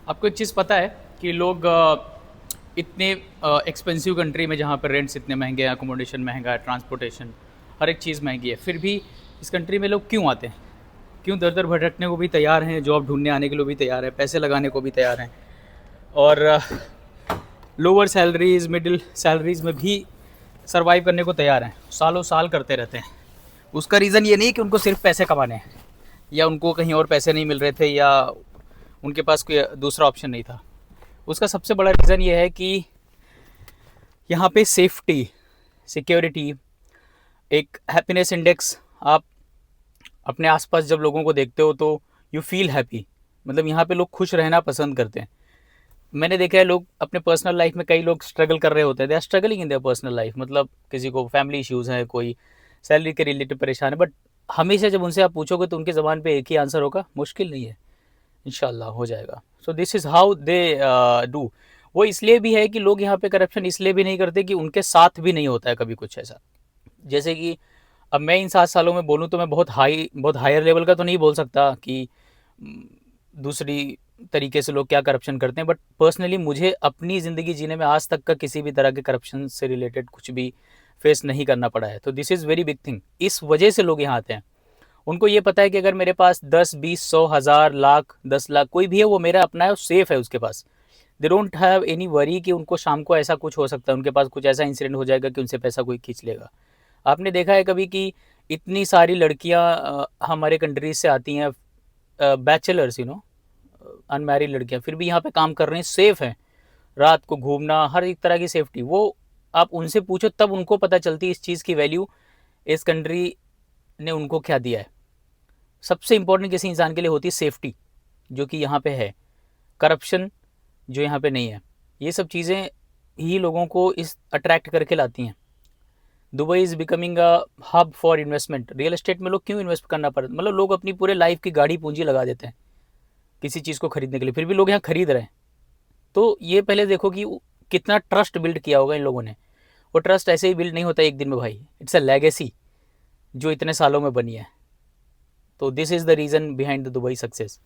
आपको एक चीज़ पता है कि लोग इतने एक्सपेंसिव कंट्री में जहाँ पर रेंट्स इतने महंगे हैं, अकोमोडेशन महंगा है, ट्रांसपोर्टेशन हर एक चीज़ महंगी है, फिर भी इस कंट्री में लोग क्यों आते हैं? क्यों दर दर भटकने को भी तैयार हैं, जॉब ढूंढने आने के लिए भी तैयार हैं, पैसे लगाने को भी तैयार हैं, और लोअर सैलरीज मिडिल सैलरीज में भी सरवाइव करने को तैयार हैं, सालों साल करते रहते हैं। उसका रीज़न ये नहीं कि उनको सिर्फ पैसे कमाने हैं या उनको कहीं और पैसे नहीं मिल रहे थे या उनके पास कोई दूसरा ऑप्शन नहीं था। उसका सबसे बड़ा रीज़न ये है कि यहाँ पे सेफ्टी, सिक्योरिटी, एक हैप्पीनेस इंडेक्स, आप अपने आसपास जब लोगों को देखते हो तो यू फील हैप्पी। मतलब यहाँ पे लोग खुश रहना पसंद करते हैं। मैंने देखा है लोग अपने पर्सनल लाइफ में, कई लोग स्ट्रगल कर रहे होते हैं, they are struggling in their personal life, मतलब किसी को फैमिली इश्यूज़ हैं, कोई सैलरी के रिलेटेड परेशान है, बट हमेशा जब उनसे आप पूछोगे तो उनकी ज़बान पे एक ही आंसर होगा, मुश्किल नहीं है, इंशाल्लाह हो जाएगा। So this is how they do. वो इसलिए भी है कि लोग यहाँ पे करप्शन इसलिए भी नहीं करते कि उनके साथ भी नहीं होता है कभी कुछ ऐसा। जैसे कि अब मैं इन 7 सालों में बोलूँ तो मैं बहुत हायर लेवल का तो नहीं बोल सकता कि दूसरी तरीके से लोग क्या करप्शन करते हैं, बट पर्सनली मुझे अपनी ज़िंदगी जीने में आज तक का किसी भी तरह के करप्शन से रिलेटेड कुछ भी फेस नहीं करना पड़ा है। तो this is very big thing. इस वजह से लोग यहाँ आते हैं। उनको ये पता है कि अगर मेरे पास 10, 20, 100, 1000, लाख, 10 लाख कोई भी है, वो मेरा अपना है, सेफ है उसके पास। They don't have any worry कि उनको शाम को ऐसा कुछ हो सकता है, उनके पास कुछ ऐसा इंसिडेंट हो जाएगा कि उनसे पैसा कोई खींच लेगा। आपने देखा है कभी कि इतनी सारी लड़कियां हमारे कंट्रीज से आती हैं, बैचलर्स, अनमैरिड लड़कियां, फिर भी यहाँ पे काम कर रही हैं, सेफ हैं, रात को घूमना, हर एक तरह की सेफ्टी। वो आप उनसे पूछो तब उनको पता चलती है इस चीज़ की वैल्यू, इस कंट्री ने उनको क्या दिया है। सबसे इंपॉर्टेंट किसी इंसान के लिए होती है सेफ्टी, जो कि यहाँ पे है। करप्शन जो यहाँ पे नहीं है। ये सब चीज़ें ही लोगों को इस अट्रैक्ट करके लाती हैं। Dubai is becoming a hub for investment. Real estate में लोग क्यों इन्वेस्ट करना पड़ता, मतलब लोग अपनी पूरे लाइफ की गाड़ी पूंजी लगा देते हैं किसी चीज़ को खरीदने के लिए, फिर भी लोग यहाँ खरीद रहे हैं। तो ये पहले देखो कि कितना ट्रस्ट बिल्ड किया होगा इन लोगों ने। वो ट्रस्ट ऐसे ही बिल्ड नहीं होता एक दिन में भाई, इट्स अ लेगेसी जो इतने सालों में बनी है। तो this is the reason behind the Dubai success.